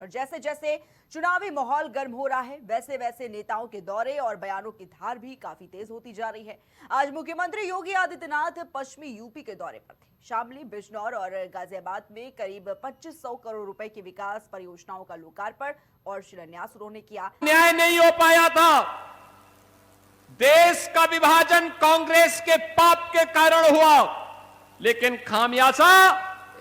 और जैसे जैसे चुनावी माहौल गर्म हो रहा है, वैसे वैसे नेताओं के दौरे और बयानों की धार भी काफी तेज होती जा रही है। आज मुख्यमंत्री योगी आदित्यनाथ पश्चिमी यूपी के दौरे पर थे। शामली, बिजनौर और गाजियाबाद में करीब 2500 करोड़ रुपए की विकास परियोजनाओं का लोकार्पण और शिलान्यास उन्होंने किया। न्याय नहीं हो पाया था। देश का विभाजन कांग्रेस के पाप के कारण हुआ, लेकिन खामियाजा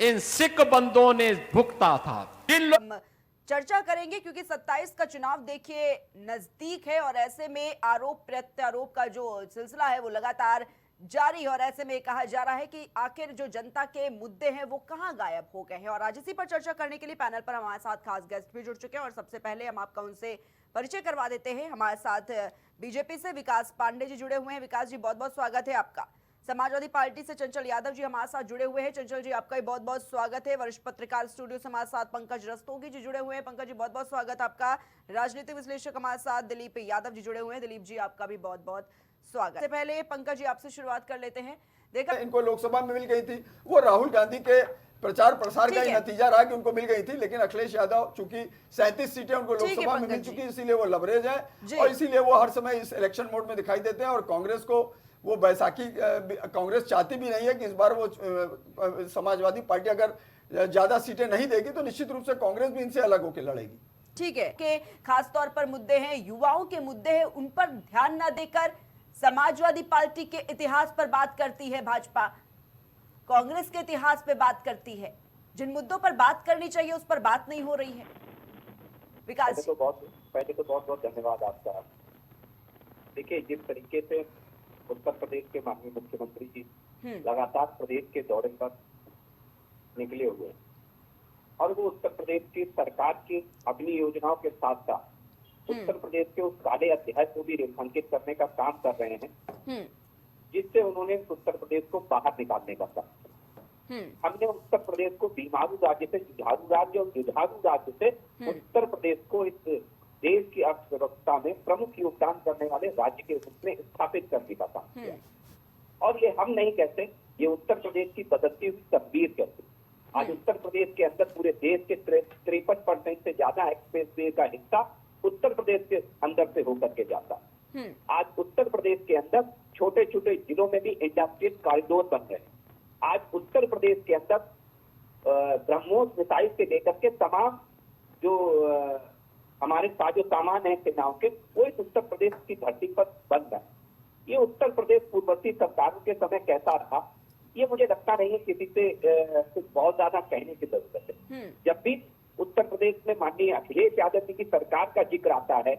इन सिख बंदों ने भुगता था। हम चर्चा करेंगे क्योंकि 27 का चुनाव देखिए नजदीक है और ऐसे में आरोप प्रत्यारोप का जो सिलसिला है वो लगातार जारी है और ऐसे में कहा जा रहा है कि आखिर जो जनता के मुद्दे हैं वो कहां गायब हो गए हैं। और आज इसी पर चर्चा करने के लिए पैनल पर हमारे साथ खास गेस्ट भी जुड़ चुके हैं और सबसे पहले हम आपका उनसे परिचय करवा देते हैं। हमारे साथ बीजेपी से विकास पांडे जी जुड़े हुए हैं। विकास जी, बहुत बहुत स्वागत है आपका। समाजवादी पार्टी से चंचल यादव जी हमारे साथ जुड़े हुए हैं। चंचल जी, आपका भी बहुत बहुत स्वागत है। वरिष्ठ पत्रकार स्टूडियो से हमारे साथ पंकज रस्तोगी जी जुड़े हुए हैं। पंकज जी, बहुत बहुत स्वागत आपका। राजनीतिक विश्लेषक हमारे साथ दिलीप यादव जी जुड़े हुए हैं। दिलीप जी, आपका भी बहुत बहुत स्वागत। सबसे पहले पंकज जी आपसे शुरुआत कर लेते हैं। देखा इनको लोकसभा में मिल गई थी, वो राहुल गांधी के प्रचार प्रसार का ही नतीजा रहा कि उनको मिल गई थी। लेकिन अखिलेश यादव चूंकि 37 सीटें उनको लोकसभा में मिल चुकी, इसीलिए वो लवरेज है और इसीलिए वो हर समय इस इलेक्शन मोड में दिखाई देते हैं। और कांग्रेस को वो बैसाखी, कांग्रेस चाहती भी नहीं है कि इस बार वो समाजवादी पार्टी अगर ज्यादा सीटें नहीं देगी तो निश्चित रूप से कांग्रेस भी इनसे अलग होकर लड़ेगी। ठीक है कि खास तौर पर मुद्दे हैं, युवाओं के मुद्दे हैं, उन पर ध्यान न देकर समाजवादी पार्टी के इतिहास पर बात करती है भाजपा, कांग्रेस के इतिहास पे बात करती है। जिन मुद्दों पर बात करनी चाहिए उस पर बात नहीं हो रही है। विकास पहले तो बहुत बहुत धन्यवाद आपका। देखिए, जिस तरीके से उत्तर प्रदेश के माननीय मुख्यमंत्री जी लगातार प्रदेश के दौरे पर निकले हुए और वो उत्तर प्रदेश की सरकार की अपनी योजनाओं के साथ साथ उत्तर प्रदेश के उस काले अध्याय को भी रेखांकित करने का काम कर रहे हैं जिससे उन्होंने उत्तर प्रदेश को बाहर निकालने का काम। हमने उत्तर प्रदेश को बीमारू राज्य से जुझारू राज्य और जुझारू राज्य से उत्तर प्रदेश को इस देश की अर्थव्यवस्था में प्रमुख योगदान करने वाले राज्य के रूप में स्थापित करने का काम किया। और ये हम नहीं कहते, ये उत्तर प्रदेश की बदलती हुई तस्वीर कहते। आज उत्तर प्रदेश के अंदर पूरे देश के 53% से ज्यादा एक्सप्रेस वे का हिस्सा उत्तर प्रदेश के अंदर से होकर के जाता। आज उत्तर प्रदेश के अंदर छोटे छोटे जिलों में भी इंडस्ट्रियल कॉरिडोर बन रहे हैं। आज उत्तर प्रदेश के अंदर ब्रह्मोस मिसाइल से लेकर के तमाम जो हमारे साजो सामान है सेनाओं के, वो इस उत्तर प्रदेश की धरती पर बन रहा है। ये उत्तर प्रदेश पूर्ववर्ती सरकारों के समय कैसा रहा, ये मुझे लगता नहीं है किसी से कुछ बहुत ज्यादा कहने की जरूरत है। जब भी उत्तर प्रदेश में माननीय अखिलेश यादव जी की सरकार का जिक्र आता है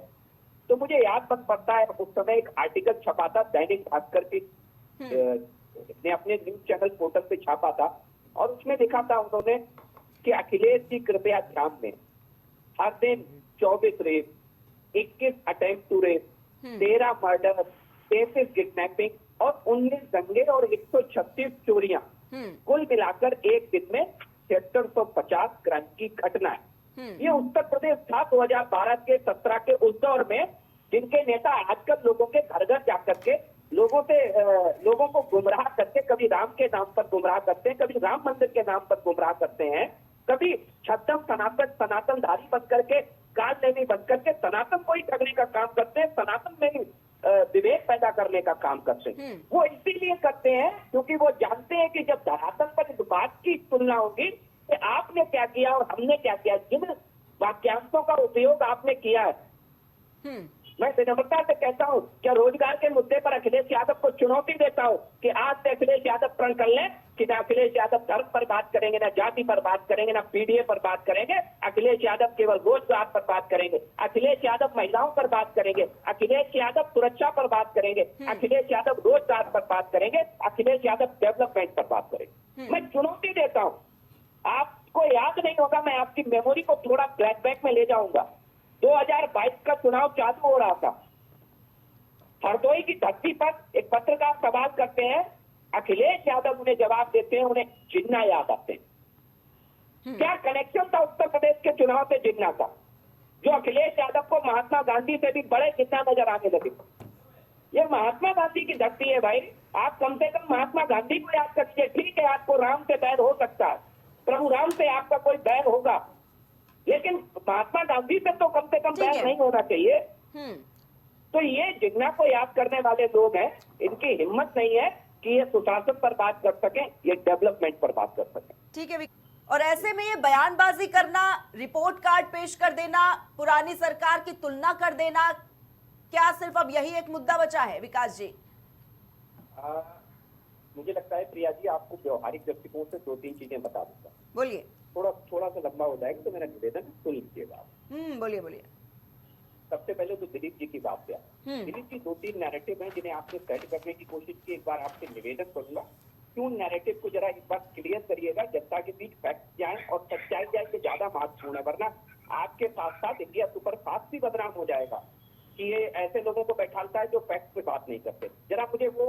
तो मुझे याद बन पड़ता है, उस समय एक आर्टिकल छपा था दैनिक भास्कर की ने अपने न्यूज चैनल पोर्टल पे छापा था और उसमें लिखा था उन्होंने कि अखिलेश जी कृपया ध्यान दें, हर दिन 24 rape, 21 attempt to rape, 13 murder, 33 kidnapping और 19 दंगे और 136 चोरियां, कुल मिलाकर एक दिन में 7650 क्राइम की घटना है। ये उत्तर प्रदेश था 2012 के 17 के उस दौर में, जिनके नेता आजकल लोगों के घर घर जाकर के लोगों को गुमराह करके, कभी राम के नाम पर गुमराह करते हैं, कभी राम मंदिर के नाम पर गुमराह करते हैं, कभी छद्म सनातनधारी बन करके, काल नेमी बन करके सनातन को ही ठगने का काम करते हैं, सनातन में ही विवेक पैदा करने का काम करते हैं। वो इसीलिए करते हैं क्योंकि वो जानते हैं कि जब धरातल पर इस बात की तुलना होगी कि आपने क्या किया और हमने क्या किया, जिन वाक्यांशों का उपयोग आपने किया है, मैं विनम्रता से कहता हूं कि रोजगार के मुद्दे पर अखिलेश यादव को चुनौती देता हूं कि आज से अखिलेश यादव प्रण कर लें कि ना अखिलेश यादव धर्म पर बात करेंगे, ना जाति पर बात करेंगे, ना पीडीए पर बात करेंगे। अखिलेश यादव केवल रोजगार पर बात करेंगे, अखिलेश यादव महिलाओं पर बात करेंगे, अखिलेश यादव सुरक्षा पर बात करेंगे, अखिलेश यादव रोजगार पर बात करेंगे, अखिलेश यादव डेवलपमेंट पर बात करेंगे। मैं चुनौती देता हूँ। आपको याद नहीं होगा, मैं आपकी मेमोरी को थोड़ा फ्लैशबैक में ले जाऊंगा। 2022 का चुनाव चालू हो रहा था, हरदोई की धरती पर एक पत्रकार सवाल करते हैं, अखिलेश यादव उन्हें जवाब देते हैं, उन्हें जिन्ना याद आते हैं। क्या कनेक्शन था उत्तर प्रदेश के चुनाव से जिन्ना का, जो अखिलेश यादव को महात्मा गांधी से भी बड़े जिन्ना नजर आने लगे। ये महात्मा गांधी की धरती है भाई, आप कम से कम महात्मा गांधी को याद करिए। ठीक है, आपको राम से बैर हो सकता है, प्रभु राम से आपका कोई बैर होगा, लेकिन महात्मा गांधी पे तो कम से कम ठीक है। बहस नहीं होना चाहिए। हम्म, तो ये जिन्ना को याद करने वाले लोग हैं, इनकी हिम्मत नहीं है कि ये सुशासन पर बात कर सके, ये डेवलपमेंट पर बात कर सके। ठीक है। और ऐसे में ये बयानबाजी करना, रिपोर्ट कार्ड पेश कर देना, पुरानी सरकार की तुलना कर देना, क्या सिर्फ अब यही एक मुद्दा बचा है विकास जी? मुझे लगता है प्रिया जी, आपको व्यवहारिक दृष्टिकोण से 2-3 चीजें बता दूंगा। बोलिए। थोड़ा सा लंबा हो जाएगा तो मेरा निवेदन है, सुन लीजिएगा। बोलिए बोलिए। सबसे पहले तो दिलीप जी की बात है। दिलीप जी 2-3 नैरेटिव हैं जिन्हें आपने सेट करने की कोशिश की। एक बार आपसे निवेदन करूंगा क्यों नैरेटिव को जरा एक बार क्लियर करिएगा, जनता के बीच फैक्ट जाए और सच्चाई जाए तो ज्यादा महत्वपूर्ण है, वरना आपके साथ साथ इंडिया सुपरफास्ट भी बदनाम हो जाएगा कि ये ऐसे लोगों को बैठालता है जो फैक्ट पे बात नहीं करते। जरा मुझे वो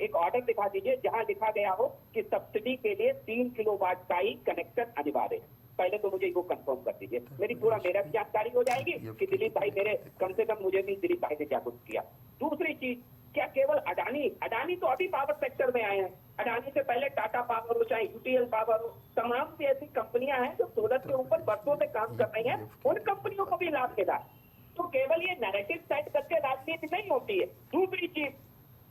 एक ऑर्डर दिखा दीजिए जहां लिखा गया हो कि सब्सिडी के लिए 3 किलोवाट का ही कनेक्शन अनिवार्य है। पहले तो मुझे वो कंफर्म कर दीजिए, मेरा भी जानकारी हो जाएगी कि दिलीप भाई मेरे, कम से कम मुझे भी दिलीप भाई ने जागरूक किया। दूसरी चीज, क्या केवल अडानी तो अभी पावर सेक्टर में आए हैं। अडानी से पहले टाटा पावर हो, चाहे यूटीएल पावर हो, तमाम सी ऐसी कंपनियां हैं जो सोलर के ऊपर वर्षों से काम कर रही हैं, उन कंपनियों को भी लाभ मिला। तो केवल ये नैरेटिव सेट करके राजनीति नहीं होती है। दूसरी चीज,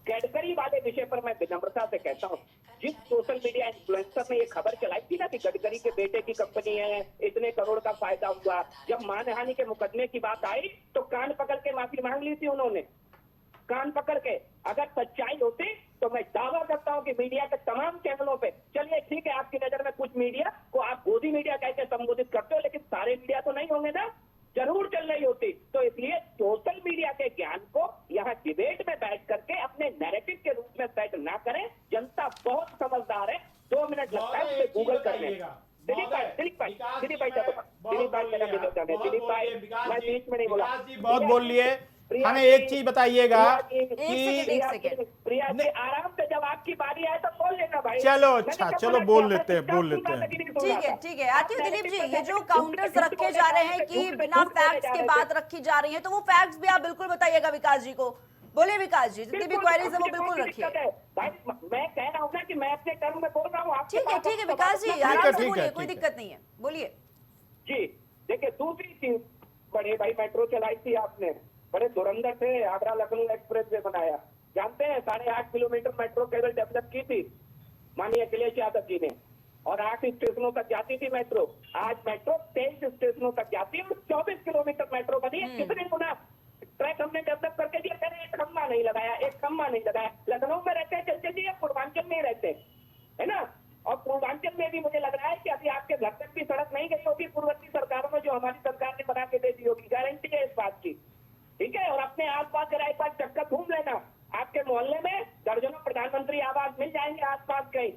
गडकरी वाले विषय पर मैं विनम्रता से कहता हूँ, जिस सोशल मीडिया इन्फ्लुएंसर ने ये खबर चलाई थी ना कि गडकरी के बेटे की कंपनी है, इतने करोड़ का फायदा हुआ, जब मानहानि के मुकदमे की बात आई तो कान पकड़ के माफी मांग ली थी उन्होंने, कान पकड़ के। अगर सच्चाई होती तो मैं दावा करता हूं कि मीडिया के तमाम चैनलों पे, चलिए ठीक है आपकी नजर में कुछ मीडिया को आप गोदी मीडिया कह के संबोधित करते हो, लेकिन सारे मीडिया तो नहीं होंगे ना, जरूर चल रही होती। तो इसलिए सोशल मीडिया के ज्ञान को यहाँ डिबेट में बैठ करके अपने नैरेटिव के रूप में सेट ना करें। जनता बहुत समझदार है, 2 मिनट लगता है उसे गूगल करने। दिलीप भाई मेरा निवेदन है, दिलीप भाई मैं बीच में नहीं बोला। बहुत बोल लिए, हमें एक चीज बताइएगा कि प्रिया जी आराम से, जब आपकी बारी आए तो बोल लेना भाई। चलो अच्छा, चलो बोल लेते हैं। ठीक है आती हूँ दिलीप जी। ये जो काउंटर्स रखे जा रहे हैं कि बिना फैक्ट्स के बात रखी जा रही है, तो वो फैक्ट्स भी आप बिल्कुल बताइएगा विकास जी को। बोले विकास जी, जितनी भी क्वेरीज है वो बिल्कुल रखिए। भाई मैं कह रहा हूँ ना कि मैं अपने टर्म में बोल रहा हूँ। ठीक है विकास जी, आराम से बोलिए, कोई दिक्कत नहीं है, बोलिए जी। देखिए दूसरी चीज, बड़े भाई मेट्रो चलाई थी आपने, बड़े धुरंधर से आगरा लखनऊ एक्सप्रेस वे बनाया। जानते हैं 8.5 किलोमीटर मेट्रो केवल डेवलप की थी माननीय अखिलेश यादव जी ने, और 8 स्टेशनों तक जाती थी मेट्रो। आज मेट्रो 23 स्टेशनों तक जाती है और 24 किलोमीटर मेट्रो बनी है। कितने गुना ट्रैक हमने डेवलप करके दिया। मैंने एक खम्बा नहीं लगाया, लखनऊ में रहते हैं चलते जी, पूर्वांचल में ही रहते हैं, है ना। और पूर्वांचल में भी मुझे लग रहा है कि अभी आपके घर तक भी सड़क नहीं गई होगी पूर्ववर्ती सरकारों में, जो हमारी सरकार ने बना के दे दी होगी, गारंटी है इस बात की। ठीक है, और अपने आसपास जरा एक बार चक्कर घूम लेना, आपके मोहल्ले में दर्जनों प्रधानमंत्री आवास मिल जाएंगे आसपास कहीं,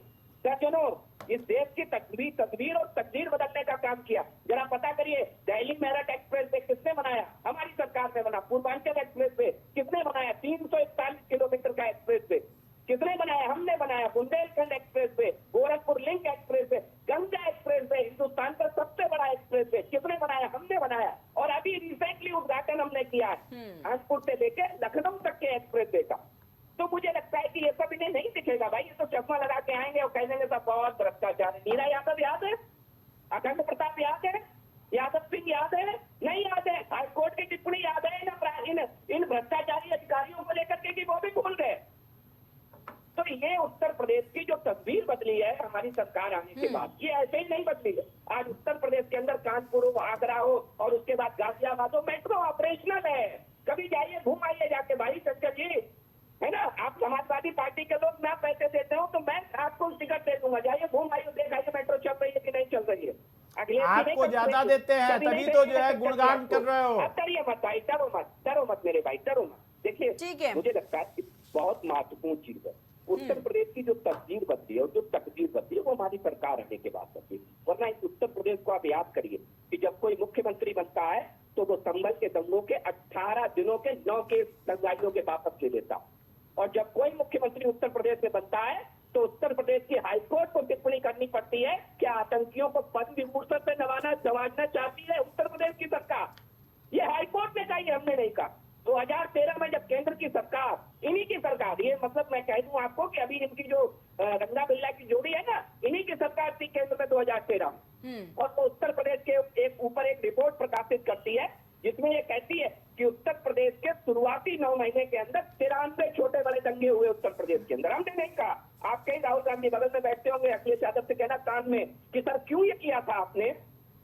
दर्जनों। इस देश की तस्वीर और तकदीर बदलने का काम किया। जरा पता करिए, दिल्ली मेरठ एक्सप्रेस वे किसने बनाया? हमारी सरकार ने बना। पूर्वांचल एक्सप्रेस वे किसने बनाया? 341 किलोमीटर का एक्सप्रेस वे किसने बनाया? हमने बनाया। Bundelkhand express way, Gorakhpur link express way, Ganga express way, Hindustan का सबसे बड़ा एक्सप्रेस वे किसने बनाया? हमने बनाया। और अभी रिसेंटली उद्घाटन हमने किया है कानपुर से लेकर लखनऊ तक के एक्सप्रेस वे का। तो मुझे लगता है कि ये सब इन्हें नहीं दिखेगा भाई, ये तो चश्मा लगा के आएंगे और कहेंगे सब बहुत भ्रष्टाचार है। नीरा यादव याद है? अखंड प्रताप याद है? यादव सिंह याद है? नहीं याद है? हाईकोर्ट की टिप्पणी याद है इन भ्रष्टाचारी अधिकारियों को लेकर के, कि वो भी भूल गए? तो ये उत्तर प्रदेश की जो तस्वीर बदली है हमारी सरकार आने के बाद, ये ऐसे ही नहीं बदली है। आज उत्तर प्रदेश के अंदर कानपुर हो, आगरा हो और उसके बाद गाजियाबाद हो, मेट्रो ऑपरेशनल है। कभी जाइए, घूम आइए जाके भाई शंकर जी, है ना। आप समाजवादी पार्टी के लोग, मैं पैसे देते हूँ तो मैं आपको टिकट दे दूंगा, जाइए घूम आइए, देखाइए मेट्रो चल रही है कि नहीं चल रही है। आपको ज्यादा देते हैं तभी तो जो है गुणगान कर रहे हो। डरिए मत भाई, डरो मत मेरे भाई, डरो मत। देखिए मुझे लगता है बहुत महत्वपूर्ण चीज है, उत्तर प्रदेश की जो तस्वीर बदली है और जो तकदीर बदली है वो हमारी सरकार आने के बाद बदली। वरना इस उत्तर प्रदेश को आप याद करिए कि जब कोई मुख्यमंत्री बनता है तो वो संभल के दंगों के 18 दिनों के 9 केस दंगाइयों के वापस ले लेता, और जब कोई मुख्यमंत्री उत्तर प्रदेश में बनता है तो उत्तर प्रदेश की हाईकोर्ट को टिप्पणी करनी पड़ती है कि आतंकियों को पद्म विभूषण से नवाजना चाहती है उत्तर प्रदेश की सरकार। ये हाईकोर्ट ने कहा, ये हमने नहीं कहा। 2013 में जब केंद्र की सरकार, इन्हीं की सरकार, ये मतलब मैं कह दूं आपको कि अभी इनकी जो रंगा बिल्ला की जोड़ी है ना, इन्हीं की सरकार थी केंद्र में 2013 में, और वो उत्तर प्रदेश के एक रिपोर्ट प्रकाशित करती है जिसमें ये कहती है कि उत्तर प्रदेश के शुरुआती 9 महीने के अंदर 93 छोटे बड़े दंगे हुए उत्तर प्रदेश के अंदर। हमने नहीं कहा, आप कहीं राहुल गांधी बगल में बैठते होंगे, अखिलेश यादव से कहना कान में कि सर क्यों ये किया था आपने,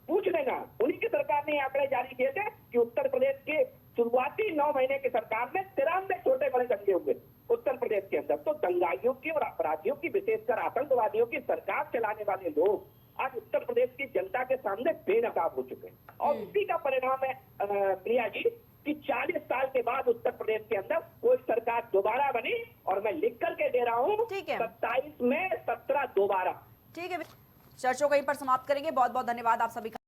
पूछ लेना। उन्हीं की सरकार ने आंकड़े जारी किए थे कि उत्तर प्रदेश के शुरुआती 9 महीने की सरकार में 93 छोटे बड़े दंगे हुए उत्तर प्रदेश के अंदर। तो दंगाइयों की और अपराधियों की, विशेषकर आतंकवादियों की सरकार चलाने वाले लोग आज उत्तर प्रदेश की जनता के सामने बेनकाब हो चुके हैं। और उसी का परिणाम है प्रिया जी कि 40 साल के बाद उत्तर प्रदेश के अंदर कोई सरकार दोबारा बनी, और मैं लिख करके दे रहा हूँ 27 में 17 दोबारा। ठीक है, चर्चा को यहीं पर समाप्त करेंगे। बहुत बहुत धन्यवाद आप सभी का।